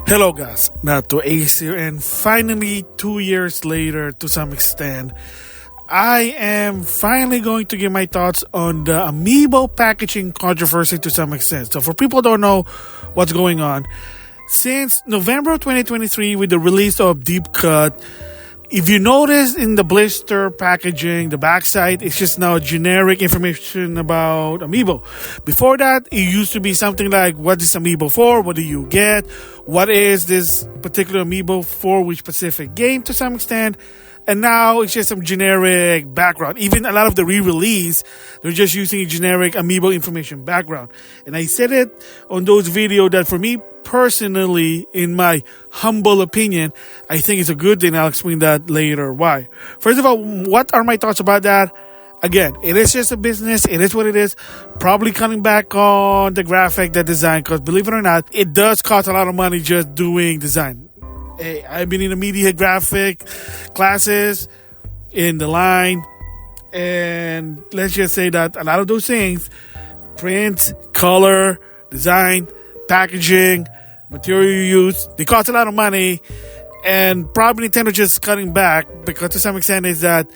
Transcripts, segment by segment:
Hello guys, NautoAis here, and finally 2 years later, to some extent, I am finally going to give my thoughts on the Amiibo packaging controversy to some extent. So for people who don't know what's going on, since November 2023 with the release of Deep Cut, if you notice in the blister packaging, the backside, it's just now generic information about Amiibo. Before that, it used to be something like, what is Amiibo for? What do you get? What is this particular Amiibo for which specific game to some extent? And now it's just some generic background. Even a lot of the re-release, they're just using a generic Amiibo information background. And I said it on those videos that for me personally, in my humble opinion, I think it's a good thing. I'll explain that later why. First of all, what are my thoughts about that? Again, it is just a business. It is what it is. Probably cutting back on the graphic, the design, because believe it or not, it does cost a lot of money just doing design. Hey, I've been in the media graphic classes in the line, and let's just say that a lot of those things, print, color, design, packaging, material you use, they cost a lot of money, and probably Nintendo just cutting back because to some extent is that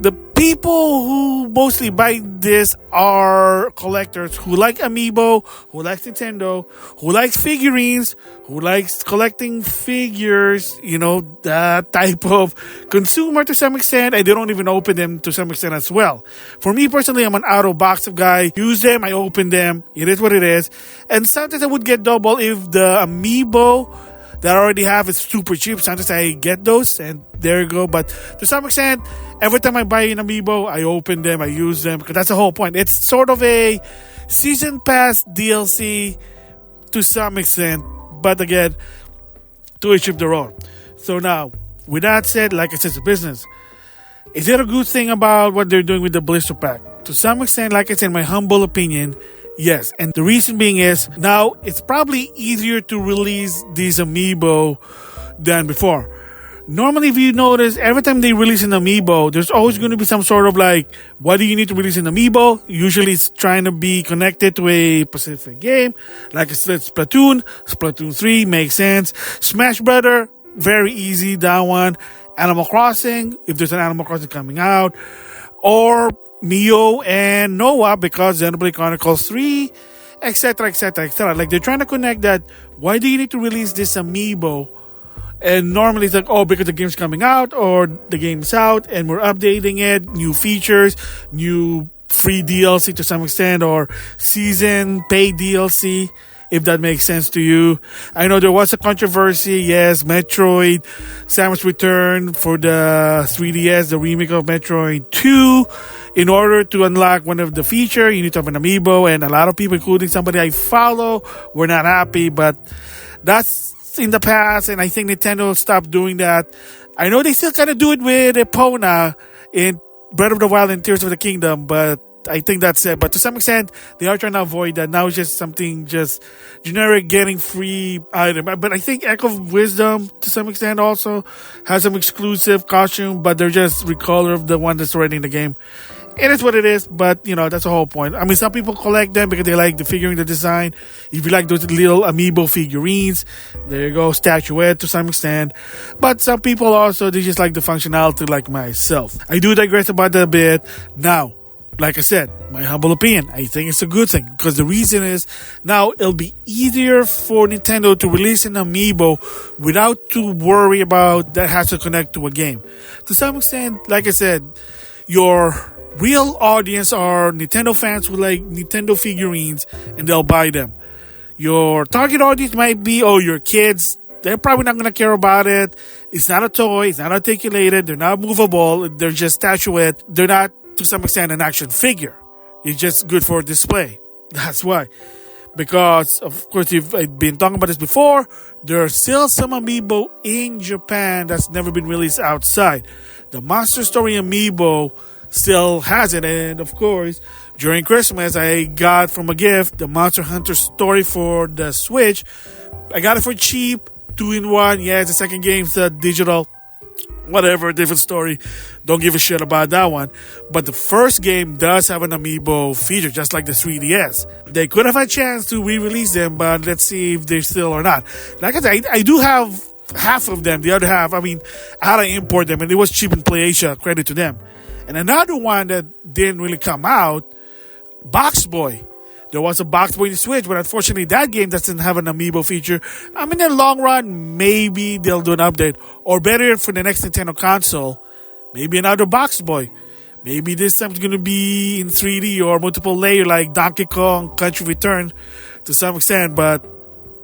the people who mostly buy this are collectors who like Amiibo, who likes Nintendo, who likes figurines, who likes collecting figures, that type of consumer to some extent, and they don't even open them to some extent as well. For me personally, I'm an out of box guy. Use them, I open them. It is what it is. And sometimes I would get double if the Amiibo that I already have is super cheap. Sometimes I get those, and there you go. But to some extent, every time I buy an Amiibo, I open them, I use them, because that's the whole point. It's sort of a season pass DLC to some extent, but again, to each their own. So now, with that said, like I said, it's a business. Is it a good thing about what they're doing with the blister pack? To some extent, like I said, in my humble opinion, yes. And the reason being is, now it's probably easier to release these Amiibo than before. Normally, if you notice, every time they release an Amiibo, there's always going to be some sort of like, why do you need to release an Amiibo? Usually it's trying to be connected to a specific game, like Splatoon 3 makes sense. Smash Brother, very easy, that one. Animal Crossing, if there's an Animal Crossing coming out. Or Mio and Noah, because Xenoblade Chronicles 3, etc., etc., etc. Like, they're trying to connect that, why do you need to release this Amiibo? And normally it's like, because the game's coming out or the game's out and we're updating it, new features, new free DLC to some extent, or season paid DLC, if that makes sense to you. I know there was a controversy. Yes, Metroid Samus Return for the 3DS, the remake of Metroid 2. In order to unlock one of the features, you need to have an Amiibo, and a lot of people, including somebody I follow, were not happy, but that's in the past, and I think Nintendo stopped doing that. I know they still kind of do it with Epona in Breath of the Wild and Tears of the Kingdom, but I think that's it. But to some extent, they are trying to avoid that. Now it's just something just generic, getting free item. But I think Echo of Wisdom, to some extent, also has some exclusive costume, but they're just recolor of the one that's already in the game. It is what it is, but, that's the whole point. I mean, some people collect them because they like the figuring, the design. If you like those little Amiibo figurines, there you go, statuette to some extent. But some people also, they just like the functionality, like myself. I do digress about that a bit. Now, like I said, my humble opinion, I think it's a good thing, because the reason is, now it'll be easier for Nintendo to release an Amiibo without to worry about that has to connect to a game. To some extent, like I said, your real audience are Nintendo fans who like Nintendo figurines, and they'll buy them. Your target audience might be, your kids. They're probably not going to care about it. It's not a toy. It's not articulated. They're not movable. They're just statuette. They're not, to some extent, an action figure. It's just good for display. That's why. Because, of course, if I've been talking about this before, there are still some Amiibo in Japan that's never been released outside. The Monster Story Amiibo still has it, and of course, during Christmas, I got from a gift the Monster Hunter Story for the Switch. I got it for cheap, 2-in-1. Yeah, it's the second game, it's digital. Whatever, different story. Don't give a shit about that one. But the first game does have an amiibo feature, just like the 3DS. They could have had a chance to re-release them, but let's see if they're still or not. Like I said, I do have half of them. The other half, I had to import them, and it was cheap in PlayAsia. Credit to them. And another one that didn't really come out, Box Boy. There was a Box Boy to Switch, but unfortunately that game doesn't have an amiibo feature. In the long run, maybe they'll do an update. Or better, for the next Nintendo console, maybe another Box Boy. Maybe this time's gonna be in 3D or multiple layer like Donkey Kong Country Return to some extent, but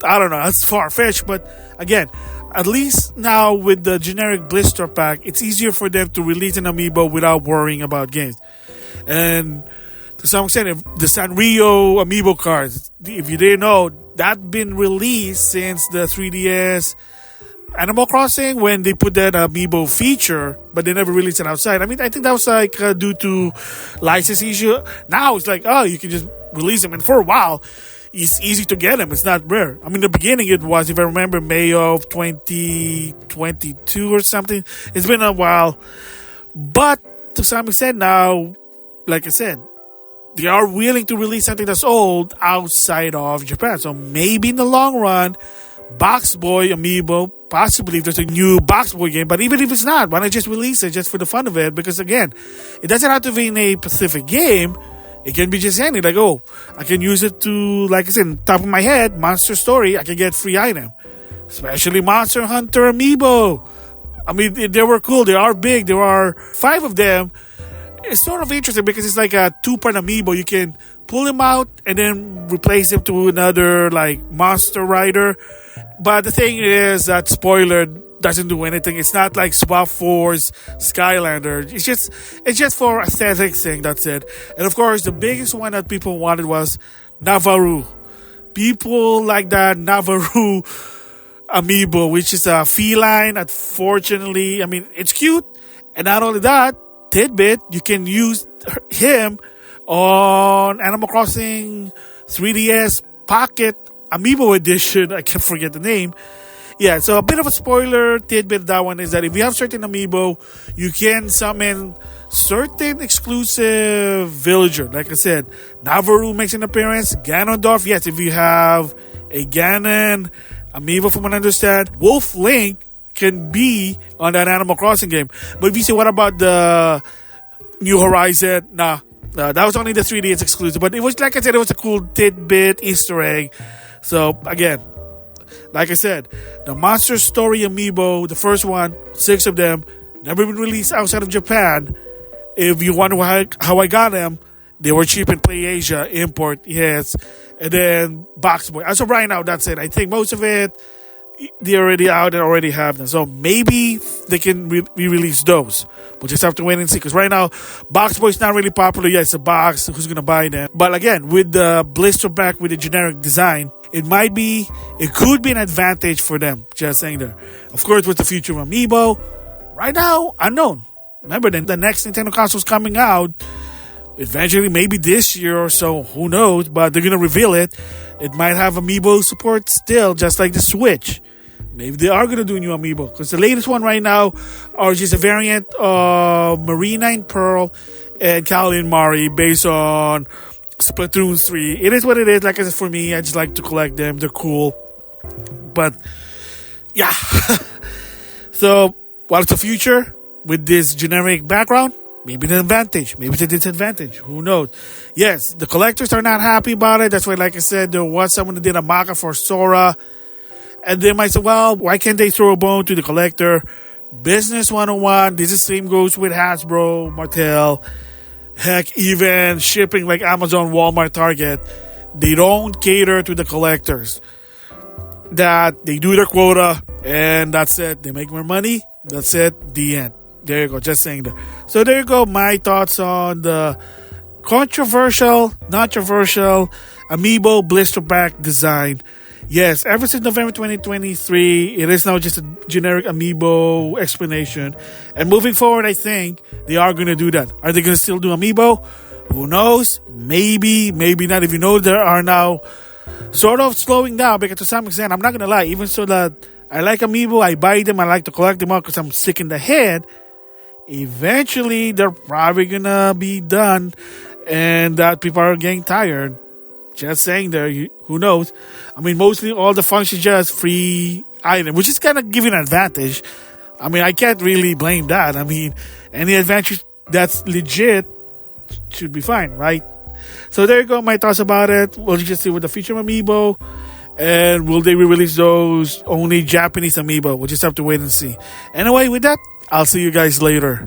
I don't know, that's far-fetched. But again, at least now with the generic blister pack, it's easier for them to release an amiibo without worrying about games. And to some extent, if the Sanrio amiibo cards, if you didn't know, that's been released since the 3DS Animal Crossing when they put that amiibo feature, but they never released it outside. I think that was like due to license issue. Now it's like, you can just release them. And for a while, it's easy to get them. It's not rare. In the beginning it was, if I remember, May of 2022 or something. It's been a while. But to some extent now, like I said, they are willing to release something that's old outside of Japan. So maybe in the long run, Box Boy Amiibo, possibly if there's a new Box Boy game. But even if it's not, why not just release it just for the fun of it? Because again, it doesn't have to be in a specific game. It can be just any, like, I can use it to, like I said, top of my head, Monster Story, I can get free item. Especially Monster Hunter Amiibo. They were cool. They are big. There are 5 of them. It's sort of interesting because it's like a 2-part amiibo. You can pull him out and then replace him to another like monster rider. But the thing is that spoiler doesn't do anything. It's not like Swap Force Skylander. It's just for aesthetic thing. That's it. And of course, the biggest one that people wanted was Navaru. People like that Navaru amiibo, which is a feline. Unfortunately, it's cute. And not only that, tidbit, you can use him on Animal Crossing 3DS Pocket Amiibo Edition. I can't forget the name. Yeah, so a bit of a spoiler tidbit of that one is that if you have certain amiibo, you can summon certain exclusive villager. Like I said, Navaru makes an appearance. Ganondorf, yes, if you have a Ganon amiibo from what I understand. Wolf Link can be on that Animal Crossing game. But if you say, what about the New Horizon? Nah, that was only the 3DS exclusive. But it was, like I said, it was a cool tidbit, Easter egg. So, again, like I said, the Monster Story Amiibo, the first one, 6 of them, never been released outside of Japan. If you wonder how I got them, they were cheap in PlayAsia, import, yes. And then Box Boy. As of right now, that's it. I think most of it, they're already out and already have them. So maybe they can re-release those. We'll just have to wait and see. Because right now, Box Boy is not really popular. Yeah, it's a box. Who's going to buy them? But again, with the blister back with the generic design, it could be an advantage for them. Just saying there. Of course, with the future of Amiibo, right now, unknown. Remember, the next Nintendo console is coming out eventually, maybe this year or so, who knows, but they're gonna reveal it. It might have amiibo support still, just like the Switch. Maybe they are gonna do a new amiibo, because the latest one right now are just a variant of Marina and Pearl and Callie and Mari based on Splatoon 3. It is what it is. Like I said, for me, I just like to collect them. They're cool. But yeah. So what's the future with this generic background? Maybe an advantage, maybe it's a disadvantage. Who knows? Yes, the collectors are not happy about it. That's why, like I said, there was someone that did a mock-up for Sora. And they might say, well, why can't they throw a bone to the collector? Business 101. This is the same goes with Hasbro, Mattel. Heck, even shipping like Amazon, Walmart, Target. They don't cater to the collectors. That they do their quota and that's it. They make more money. That's it. The end. There you go, just saying that. So there you go, my thoughts on the controversial, not controversial Amiibo blister back design. Yes, ever since November 2023, it is now just a generic Amiibo explanation. And moving forward, I think they are going to do that. Are they going to still do Amiibo? Who knows? Maybe, maybe not. If you know, there are now sort of slowing down, because to some extent, I'm not going to lie, even so that I like Amiibo. I buy them. I like to collect them all because I'm sick in the head. Eventually, they're probably gonna be done, and that people are getting tired. Just saying there, who knows? I mean, mostly all the functions just free item, which is kind of giving an advantage. I mean, I can't really blame that. I mean, any advantage that's legit should be fine, right? So there you go, my thoughts about it. We'll just see with the future Amiibo. And will they re-release those only Japanese Amiibo? We'll just have to wait and see. Anyway, with that, I'll see you guys later.